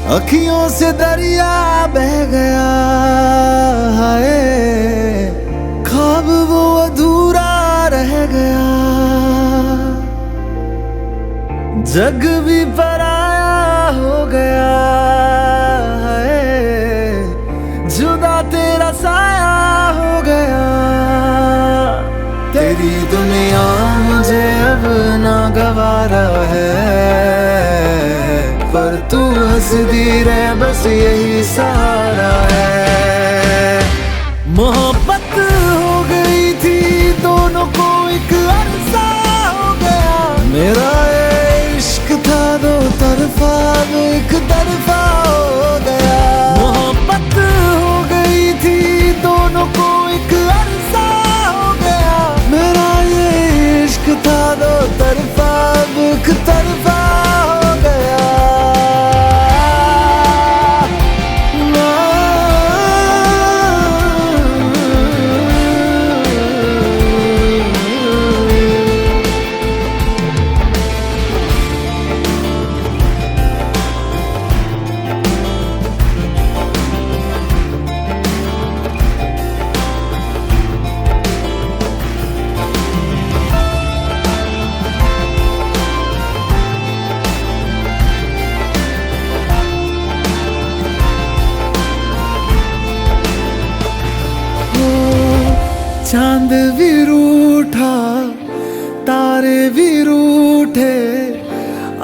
अखियों से दरिया बह गया है, ख्वाब वो अधूरा रह गया। जग भी पराया हो गया है, जुदा तेरा साया हो गया। तेरी दुनिया मुझे अब ना गवारा है, पर तू हंसदी रहे बस यही सहारा है। मोहब्बत हो गई थी दोनों को, एक अरसा हो गया। मेरा इश्क था दो तरफा, वो एक तरफा हो गया। मोहब्बत हो गई थी दोनों को, एक अरसा हो गया। मेरा ये इश्क था दो तरफा, वो एक तरफा हो गया। चांद भी रूठा, तारे भी रूठे,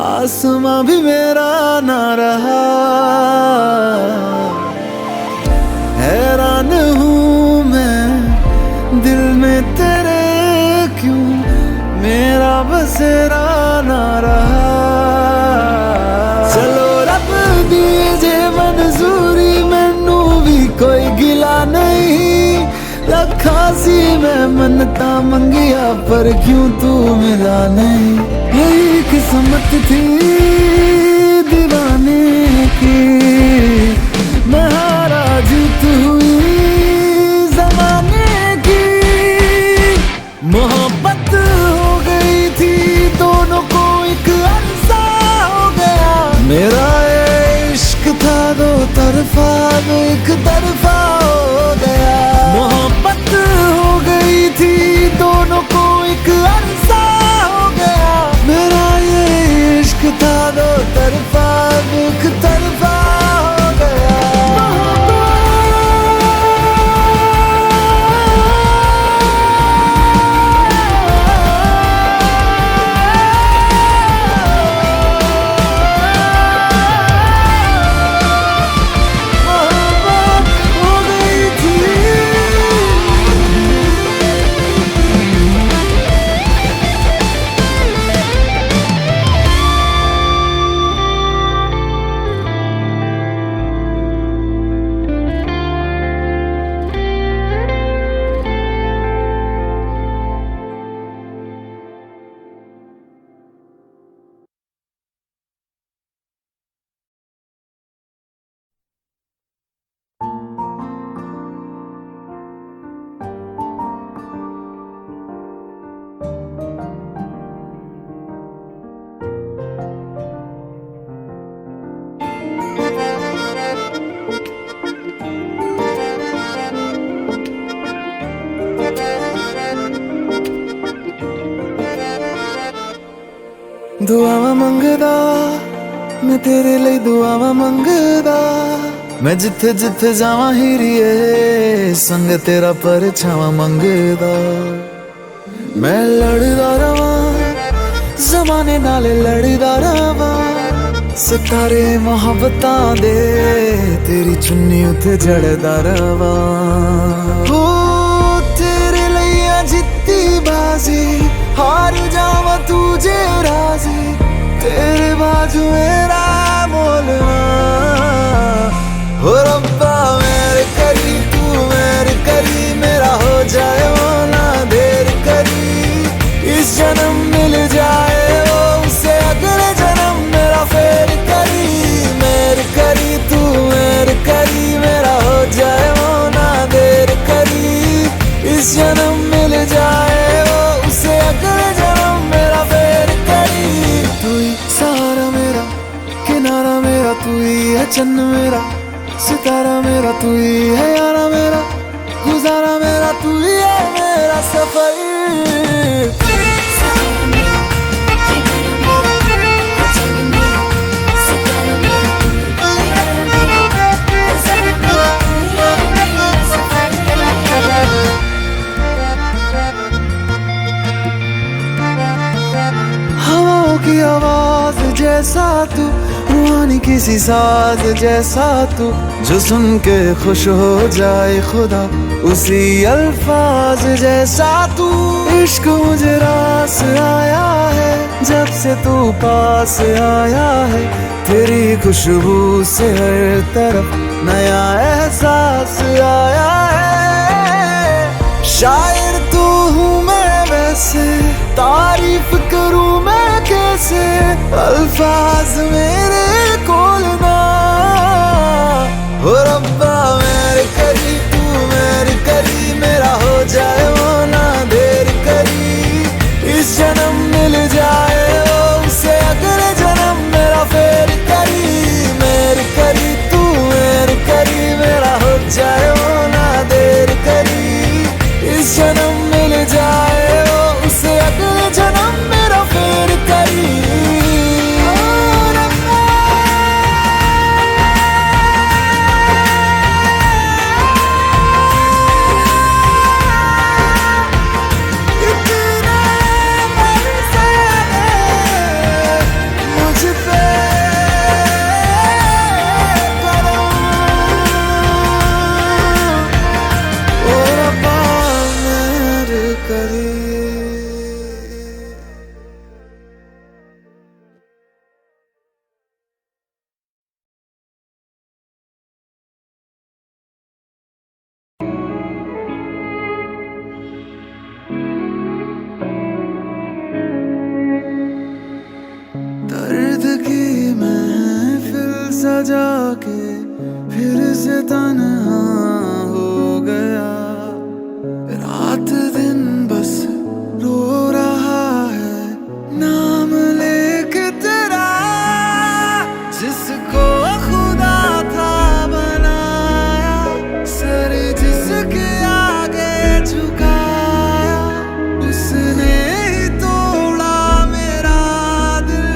आसमां भी मेरा ना रहा। हैरान हूँ मैं दिल में तेरे, क्यों मेरा बसेरा ना रहा। चलो रब दीजे मंजूरी, मैनू भी कोई गिला नहीं। रखा सी मैं मनता मंगिया, पर क्यों तू मिला नहीं। यही किस्मत थी दीवाने की, मैं हारा जीत हुई ज़माने की। मोहब्बत हो गई थी दोनों को, एक अरसा हो गया। मेरा इश्क था दो तरफा, वो एक तरफा हो गया। मोहब्बत हो गई थी दोनों को, एक अरसा हो गया। मेरा ये इश्क था दो तरफा, एक तरफा हो गया। दुआवा मंगदा मैं तेरे लिए, दुआवा मंगदा मैं जिथे जिथे जावा हीरिए, संग तेरा परछावा मंगदा। मैं लड़दा रवा ज़माने नाल, लड़दा रवा सितारे मोहब्बतां दे, तेरी चुन्नी उते जड़दा रवा। हो तेरे लिए जित्ती बाजी, हार जावा तुझे राजी, तेरे बाजू मेरा मोलना। हो रब्बा मेरे करी, तू मेरे करी, मेरा हो जाए वो ना देर करी। इस जन्म मिल जाए वो, उसे अगले जन्म मेरा फेर करी। मेरे करी तू मेरे करी, मेरा हो जाए वो ना देर करी। इस जन्म मिल जाए वो, उसे अगले जन्म मेरा फेर करी। तू ही सहारा मेरा, किनारा मेरा, तू ही है चन्न मेरा, सितारा मेरा तू ही है यारा मेरा, गुजारा मेरा तू ही है मेरा सफर। हवाओं की आवाज जैसा तू, रूहानी किसी साज जैसा तू, जो सुन के खुश हो जाए खुदा उसी अल्फाज जैसा तू। इश्क मुझे रास आया है जब से तू पास आया है, तेरी खुशबू से हर तरफ नया एहसास आया है। शायर तू हूँ मैं वैसे, तारीफ करूँ मैं कैसे, अल्फाज मेरे कोल ना हो रब्बा। मेरे करी तू मेरी करी, मेरा हो जाए वो ना देर करी, इस जन्म मिल जाए उसे अगले जन्म मेरा फेर करी। मेरी करी तू मेरी करी, मेरा हो जाए वो ना देर करी, इस जन्म मिल जाए उसे अगले जन्म मेरा फेर करी। दर्द की महफिल सजा के फिर से तन्हा हो गया, रात दिन बस रो रहा है नाम लेके तेरा, जिसको खुदा था बनाया, सर जिसके आगे झुकाया, उसने ही तोड़ा मेरा दिल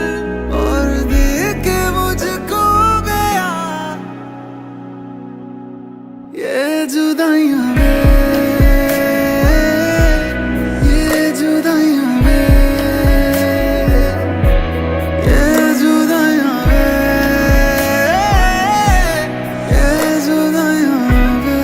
और दे के मुझको गया। ये जुदाइयां वे, ये जुदाइयां वे, ये जुदाइयां वे, ये जुदाइयां वे,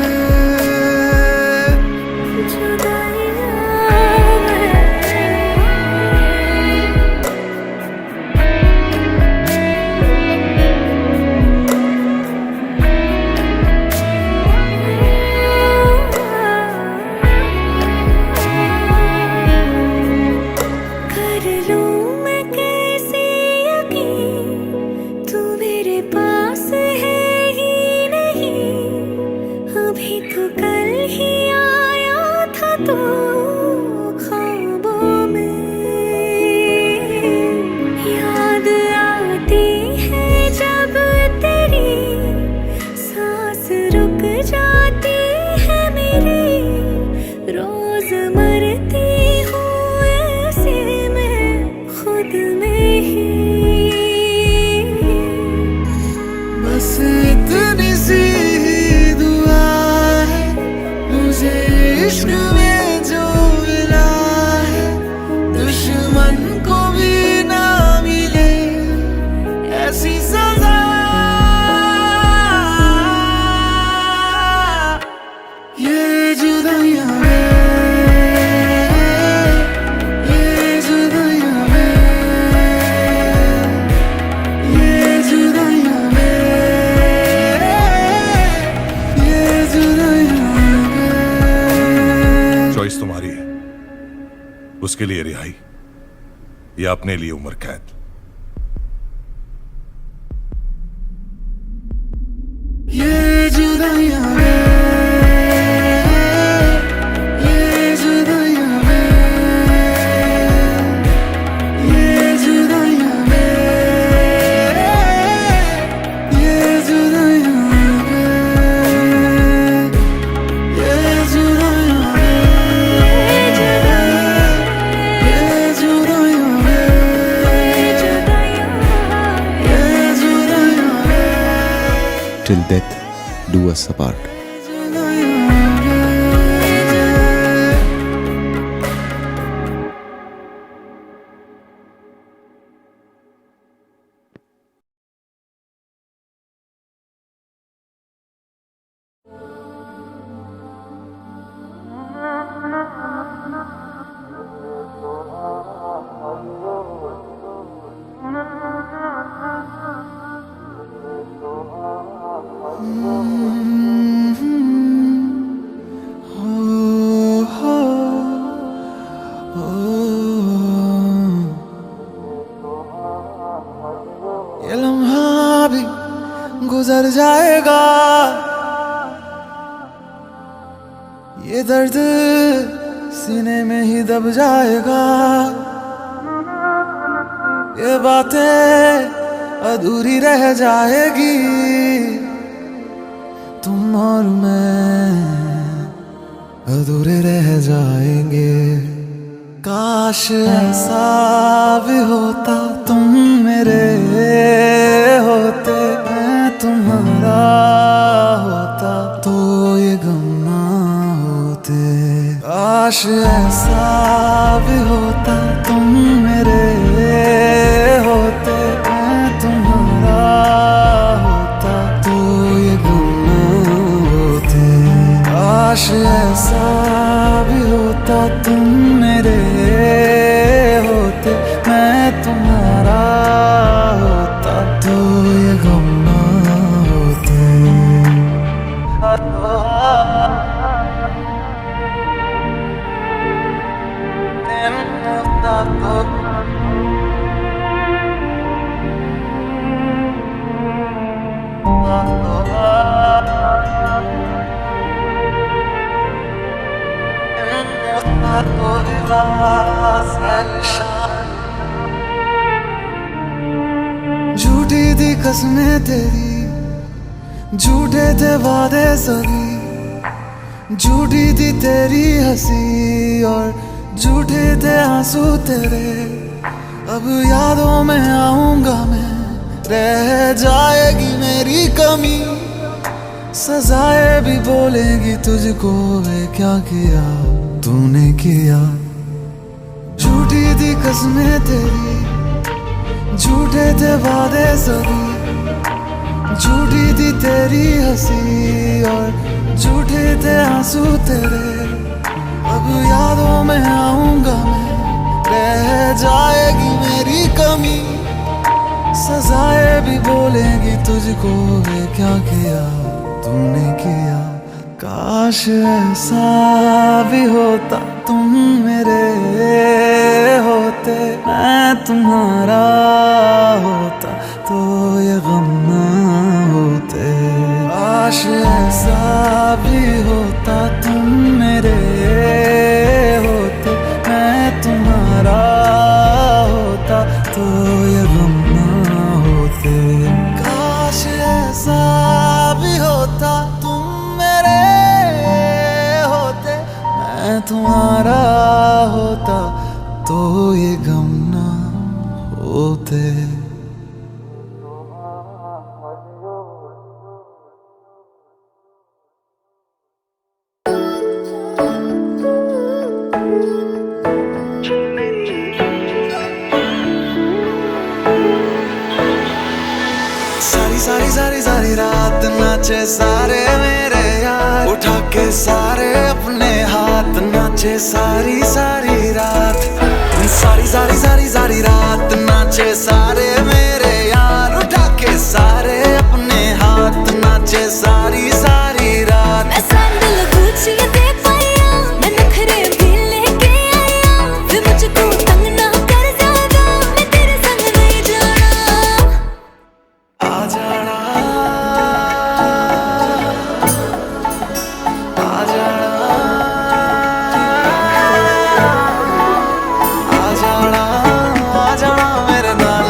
कर लूं मैं कैसे यकीन, तू मेरे पास है ही नहीं, अभी तो कल ही आया था तू ख्वाबों में। याद आती है जब तेरी, सांस रुक जाती है मेरी, रोज मरती हूँ ऐसे मैं खुद में ही। बस इतनी सी ही दुआ है मुझे इश्क में जो मिला है, दुश्मन को भी ना मिले ऐसी सजा। ये जुदाइयां वे, ये जुदाइयां वे, ये जुदाइयां वे, ये जुदाइयां वे। चॉइस तुम्हारी है, उसके लिए रिहाई या अपने लिए उम्र कैद। ये जुदाइयां वे, ये जुदाइयां वे, ये जुदाइयां वे, ये जुदाइयां till death do us apart. ये लम्हा भी गुजर जाएगा, ये दर्द सीने में ही दब जाएगा, ये बातें अधूरी रह जाएगी, तुम और मैं अधूरे रह जाएंगे। काश ऐसा भी होता, तुम मेरे होते, मैं तुम्हारा होता, तो ये गम ना होते। काश ऐसा भी होता, तुम मेरे होते, मैं तुम्हारा होता, तो ये गम ना होते। काश ऐसा भी होता, तुम मेरे होते, मैं तुम्हारा होता, तो ये गम ना होते। झूठी थी कसमें तेरी, झूठे थे वादे सभी, झूठी थी तेरी हंसी और झूठे थे आंसू तेरे। अब यादों में आऊंगा मैं, रह जाएगी मेरी कमी, सजाएं भी बोलेगी तुझको, वे क्या किया तूने किया। झूठी थी कसमें तेरी, झूठे थे वादे सभी, झूठी थी तेरी हंसी और झूठे थे आंसू तेरे। अब यादों में आऊंगा मैं, रह जाएगी मेरी कमी, सजाएं भी बोलेगी तुझको, वे क्या किया तूने किया। काश ऐसा भी होता, तुम मेरे होते, मैं तुम्हारा होता, तो ये गम ना होते। काश ऐसा भी होता, तुम मेरे होते, मैं तुम्हारा होता, तो ये गम ना होते। काश ऐसा भी होता, तुम मेरे होते, मैं तुम्हारा होता, तो ये गम ना होते। सारी रात नाचे सारे मेरे यार, उठा के सारे अपने हाथ, नाचे सारी रात। सारी रात नाचे सारे मेरे यार, उठा के सारे अपने हाथ, नाचे सारी रात। मैं सैंडल गुच्ची दे पाया, मैं नखरे भी लेके आया, वे मुझको तंग ना कर ज्यादा, मैं तेरे संग नहीं जाना। आ जाना, आ जाना, आ जाना, आ जाना मेरे नाल।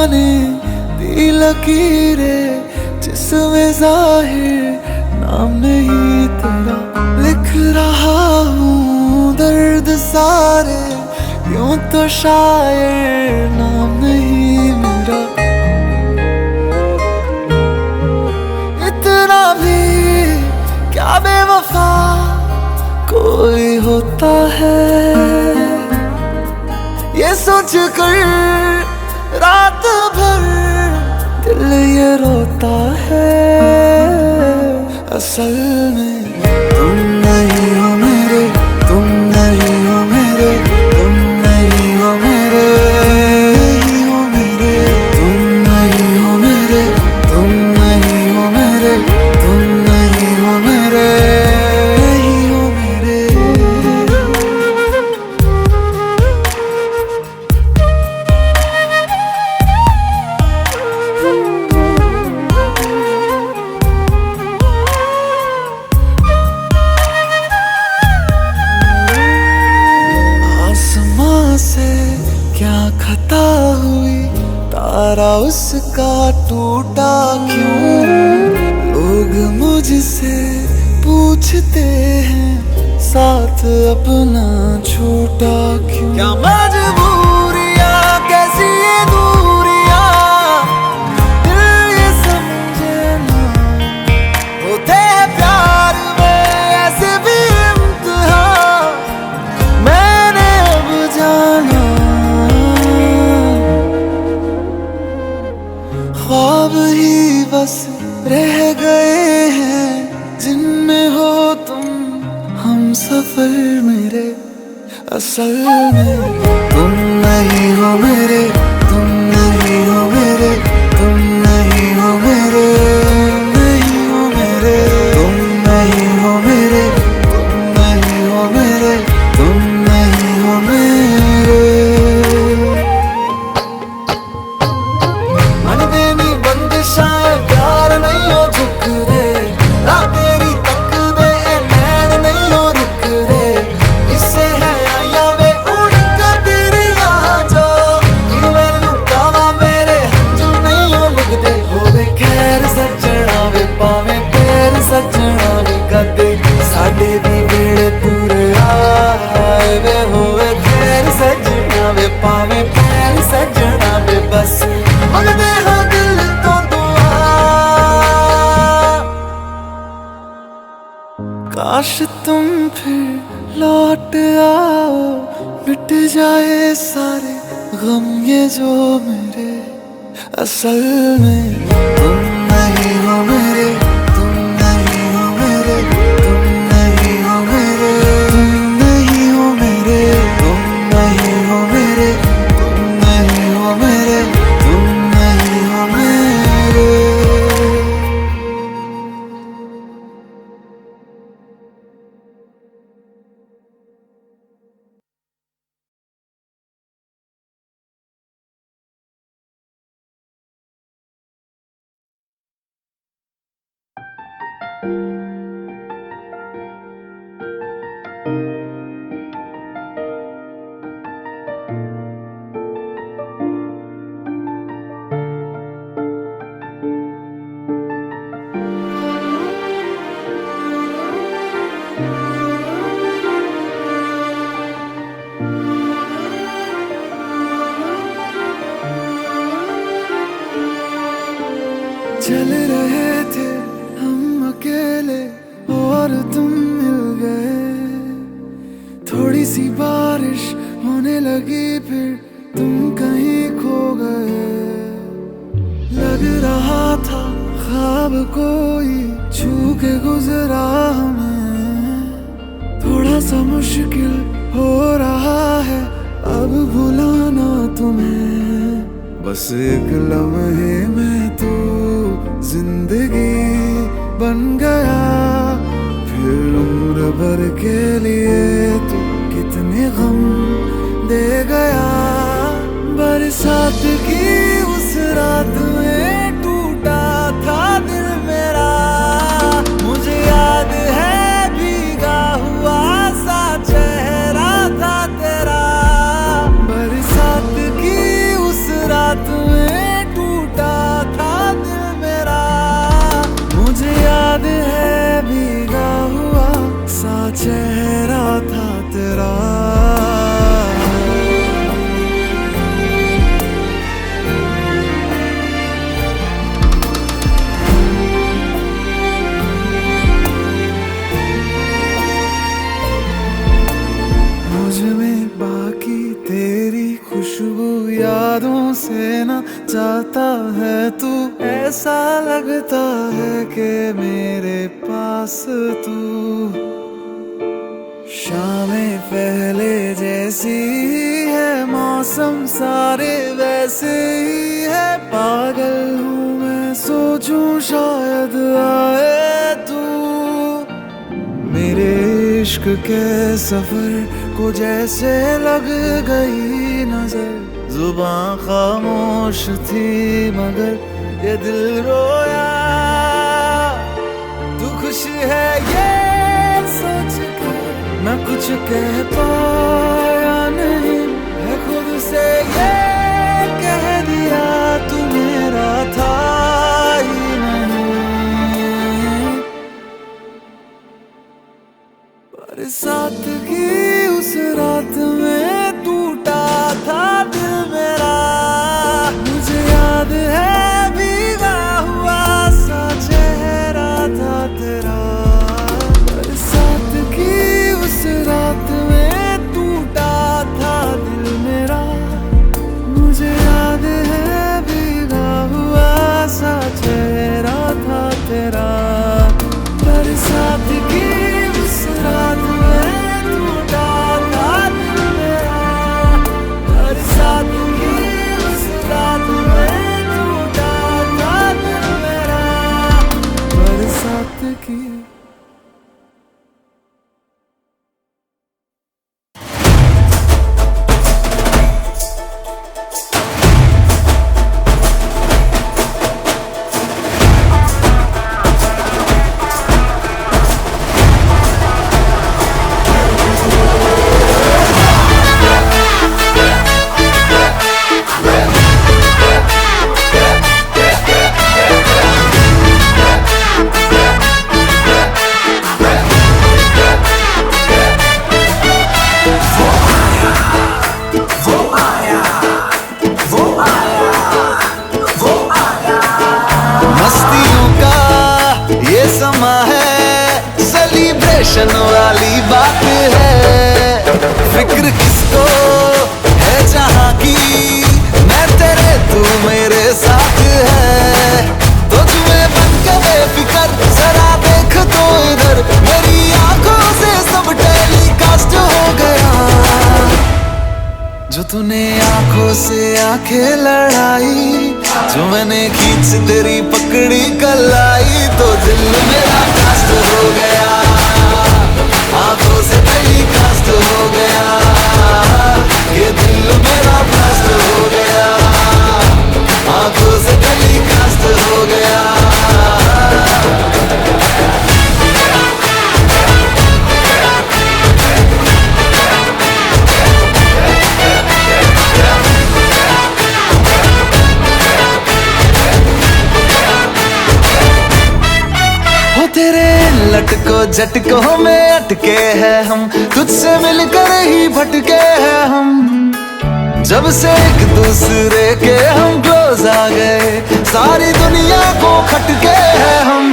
ने दी लकीरें जिसमें जाहिर नाम नहीं तेरा, लिख रहा हूँ दर्द सारे यूं तो शायर नाम नहीं मेरा। इतना भी क्या बेवफा कोई होता है, ये सोच कर रात भर दिल ये रोता है। असल में तुम नहीं हो मेरे, तुम नहीं हो मेरे, तुम नहीं हो मेरे, नहीं हो मेरे, तुम नहीं हो मेरे, तुम नहीं हो मेरे, तुम नहीं हो मेरे, नहीं हो मेरे। आसमां से क्या खता हुई, तारा उसका टूटा क्यों? लोग मुझसे पूछते हैं साथ अपना छूटा क्यों? क्या मजबूरियां कैसी ये दूरियां, दिल ये समझे ना, होते हैं प्यार में ऐसे भी इम्तिहान, मैंने अब जाना। ख्वाब ही बस रह गए हैं जिनमें हो तुम हम सफर मेरे। असल में तुम नहीं हो मेरे, तुम नहीं हो मेरे, तुम नहीं हो मेरे, नहीं हो मेरे, तुम नहीं हो मेरे, तुम नहीं हो मेरे, तुम नहीं हो मेरे। मन देनी बंदिशां प्यार नहीं हो झुक दे, रात तेरी तक दे नैन नहीं हो रुक दे, इससे है आया वे उड़ कर तेरी आ जाओ, मैनू कावा मेरे हंजू नहीं हो लगदे, होवे खैर सजना वे पावे पैर सजना वे कदे, साडे भी वेड़े पूरे आए वे, होवे खैर सजना वे पावे पैर सजना वे, बस मंगदे हाँ दिल तो दुआ। काश तुम फिर लौट आओ, मिट जाए सारे गम ये जो मेरे। असल में तुम नहीं हो मेरे, तुम नहीं हो मेरे, तुम नहीं हो मेरे, तुम नहीं हो मेरे, तुम नहीं हो मेरे, तुम नहीं हो मेरे, तुम नहीं हो मेरे। चल रहे थे हम अकेले और तुम मिल गए, थोड़ी सी बारिश होने लगी फिर तुम कहीं खो गए। लग रहा था ख्वाब कोई छू के गुजरा हमें, थोड़ा सा मुश्किल हो रहा है अब भुलाना तुम्हें। बस एक लम्हे में तू जिंदगी बन गया, फिर उम्र भर के लिए तू कितने गम दे गया। बरसात की उस रात में टूटा था दिल मेरा, मुझे याद है भीगा हुआ सा चेहरा था तेरा। बरसात की उस रात में चेहरा था तेरा। मुझ में बाकी तेरी खुशबू यादों से न जाता है तू। ऐसा लगता है कि मेरे पास तू। शामें पहले जैसी ही है, मौसम सारे वैसे ही है। पागल हूँ मैं, सोचूं शायद आए तू। मेरे इश्क के सफर को जैसे लग गई नजर। जुबां खामोश थी मगर ये दिल रोया। तू खुश है ये सोच के मैं कुछ कह पाया नहीं। है खुद से ये कह दिया तू मेरा था ही नहीं। बरसात की उस रात में टूटा था दिल मेरा। मुझे याद है भीगा हुआ सा चेहरा था तेरा। बरसात की उस रात में टूटा था दिल मेरा। मुझे याद है भीगा हुआ सा चेहरा था तेरा। बरसात की उस रात में टूटा था दिल मेरा। बरसात की उस रात में टूटा था दिल मेरा। बरसात की मस्तियों का ये समा है, सेलिब्रेशन वाली बात है। फिक्र किसको है जहाँ की, मैं तेरे तू मेरे साथ है। तो तुम्हें बन के बेफिकर जरा देख तो इधर। मेरी आंखों से सब टेलीकास्ट हो गया। जो तूने आंखों से आंखें लड़ाई, जो मैंने खींच तेरी पकड़ी कलाई। तो दिल मेरा कास्ट हो गया, आंखों से टेलीकास्ट हो गया। ये दिल मेरा कास्ट हो गया, आंखों से टेलीकास्ट हो गया। तेरे लटको झटकों में अटके हैं हम, तुझसे मिलकर ही भटके हैं हम। जब से एक दूसरे के हम क्लोज आ गए, सारी दुनिया को खटके हैं हम।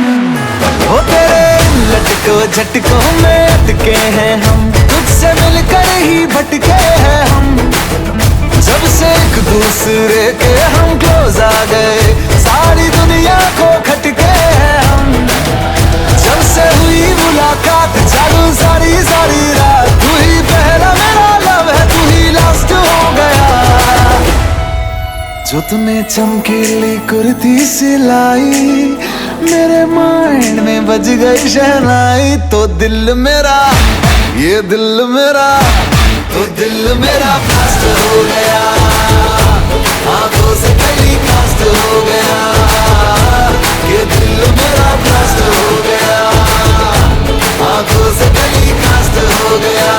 हो तेरे लटको झटकों में अटके हैं हम, तुझसे मिलकर ही भटके हैं हम। जब से एक दूसरे के हम क्लोज आ गए, सारी दुनिया को खटके हैं हम। जब से हुई मुलाकात जागू सारी सारी रात। तू ही पहला मेरा लव है, तू ही लास्ट हो गया। जो तूने चमकीली कुर्ती सिलाई, मेरे माइंड में बज गई शहनाई। तो दिल मेरा, ये दिल मेरा, तो दिल मेरा फास्ट हो गया, आंखों से टेलीकास्ट हो गया। ये दिल मेरा फास्ट हो गया, आंखों से टेलीकास्ट हो गया।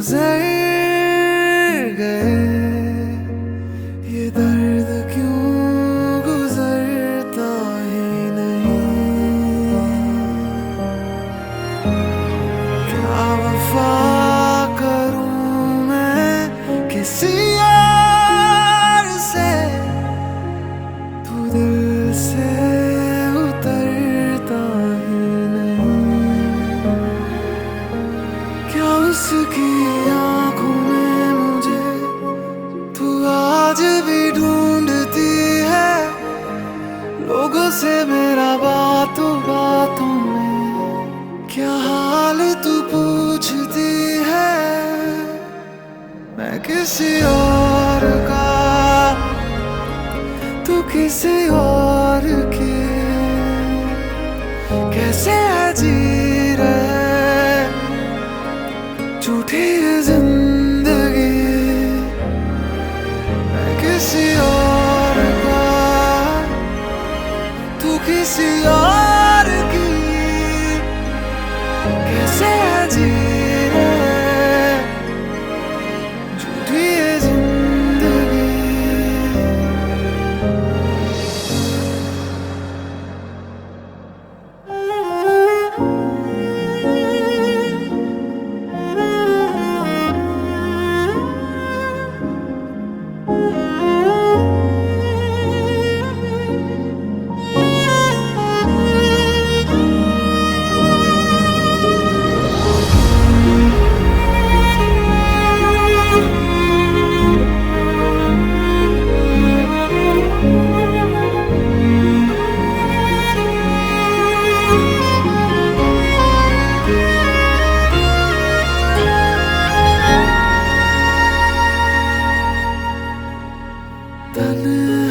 गुजर गए, ये दर्द क्यों गुजरता ही नहीं। क्या वफा करूं मैं किसी और से, तू दिल से उतरता ही नहीं। क्या उसकी आंखों में मुझे तू आज भी ढूंढती है, लोगों से मेरा बातों बातों में क्या हाल तू पूछती है। मैं किसी और का, तू किसी और की, कैसे जी रहे झूठी जिंदगी। मैं किसी और का, तू किसी और की, कैसे जी रहे झूठी जिंदगी।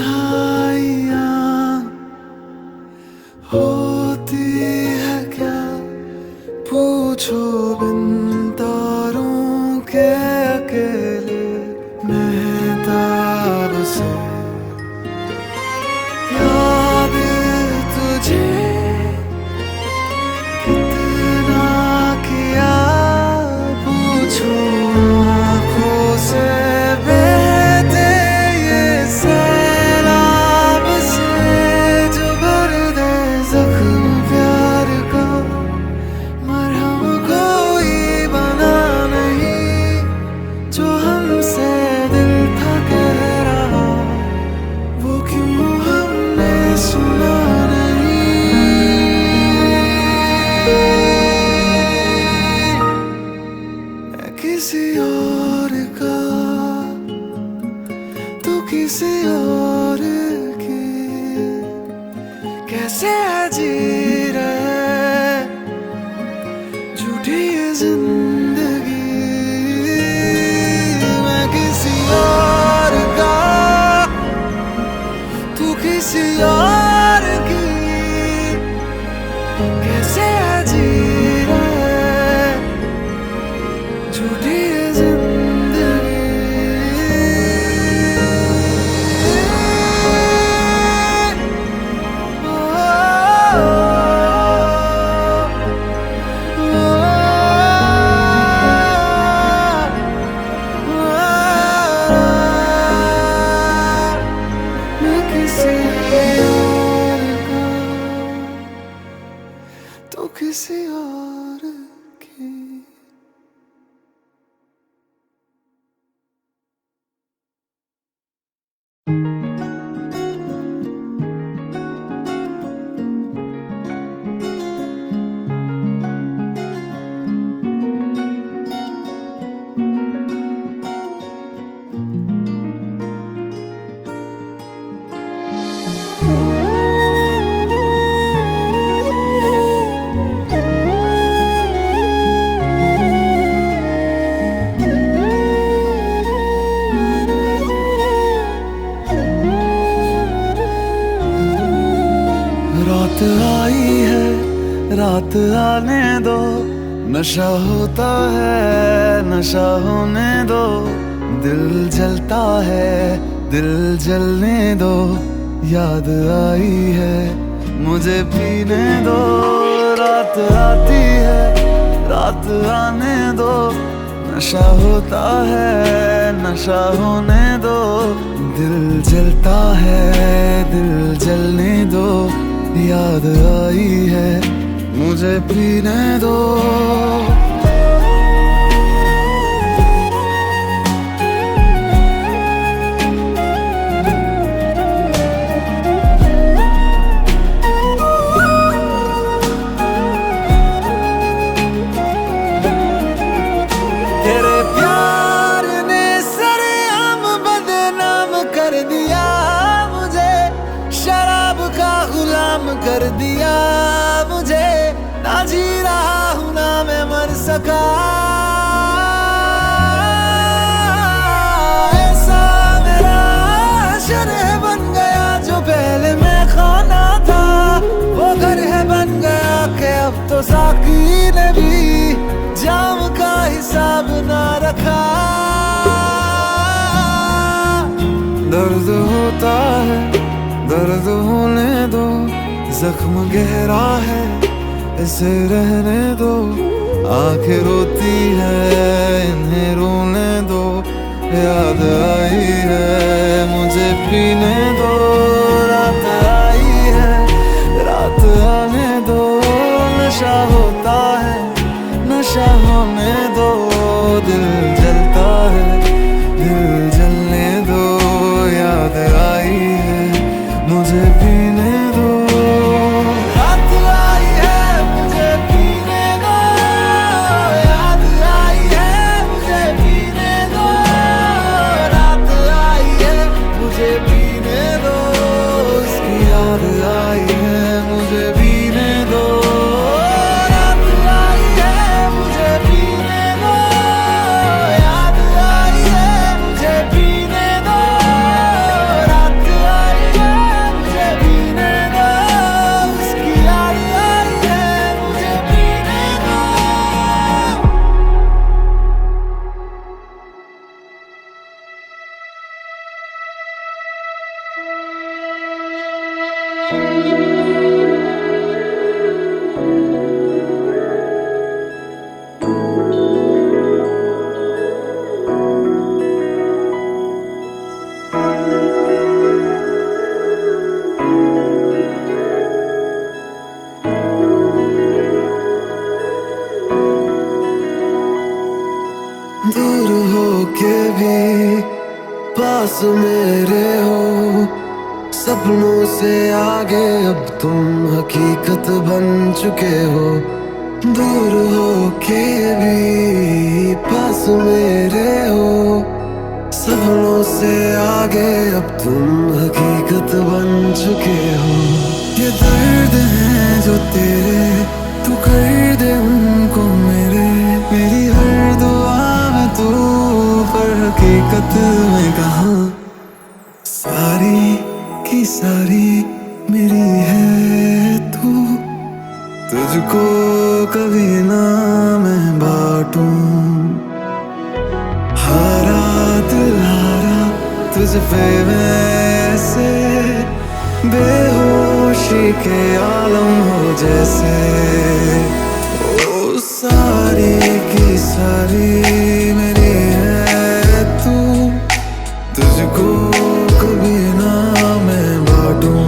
तन्हाइयाँ होती है क्या, पूछो बिन तारों के अकेले मेहताब से। याद तुझे कितना किया, पूछो आँखों से बहते ये सैलाब से, जो भर दे जख्म प्यार का। मरहम कोई बना नहीं, जो हमसे दिल था कह रहा, वो क्यों हमने सुना नहीं। मैं किसी और का, तू किसी और की, कैसे जी रहे झूठी ये जिंदगी। मैं किसी और का, तू किसी और की, कैसे जी रहे झूठी ये जिंदगी। मैं किसी और का, तो किसी और की। रात आई है, रात आने दो, नशा होता है नशा होने दो। दिल जलता है दिल जलने दो, याद आई है मुझे पीने दो। रात आती है रात आने दो, नशा होता है, नशा होने दो, दिल जलता है, दिल जलने दो, याद आई है मुझे पीने दो। तेरे प्यार ने सरेआम बदनाम कर दिया मुझे, शराब का गुलाम कर दिया मुझे, ना जी रहा हूं ना मैं मर सका। ऐसा मेरा शरह बन गया जो पहले मैं खाना था, वो घर है बन गया कि अब तो साकी ने भी जाम का हिसाब ना रखा। दर्द होता है, दर्द होने दो, जख्म गहरा है इसे रहने दो, आंखें रोती है इन्हें रोने दो, याद आई है मुझे पीने दो। रात आई है, रात आने दो, नशा होता है, नशा होने दो, दिल जलता है, दिल जलने दो, याद आई है मुझे पीने दो। रात आई है मुझे पीने दो, याद आई है मुझे पीने दो, रात आई है मुझे पीने दो, उसकी याद आई है मुझे पीने दो। दूर हो के भी पास मेरे हो, सपनों से आगे अब तुम हकीकत बन चुके हो। दूर हो के भी पास मेरे हो, सपनों से आगे अब तुम हकीकत बन चुके हो। ये दर्द है जो तेरे, तू कर दे उनको मेरे, मेरी हर दुआ में तू, पर हकीकत में कहाँ। सारी की सारी मेरी है तू, तुझको कभी ना मैं बांटूं। हारा दिल हारा तुझ पे वैसे, बेहोशी के आलम हो जैसे। ओ सारी की सारी मेरी है तू, तुझको कभी ना मैं बांटूं।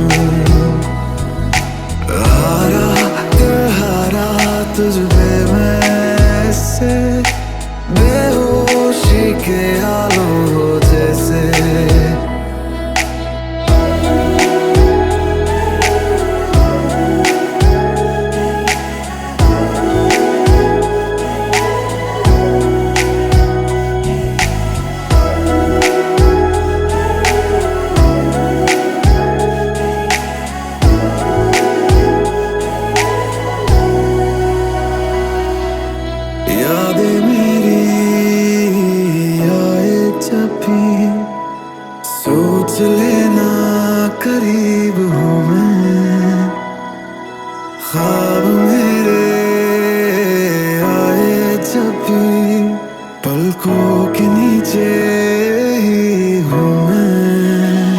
हारा दिल हारा तुझ पे वैसे, बेहोशी के आलम हो जैसे। यादें मेरी आए जब भी, सोच लेना करीब हूँ मैं। ख्वाब मेरे आए जब भी, पलकों के नीचे ही हूँ मैं।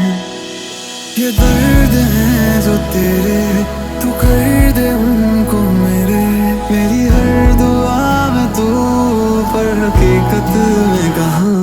ये दर्द है जो तेरे, तू कर दे उनको मेरे, मेरी हर दुआ में तू, पर हकीकत में कहाँ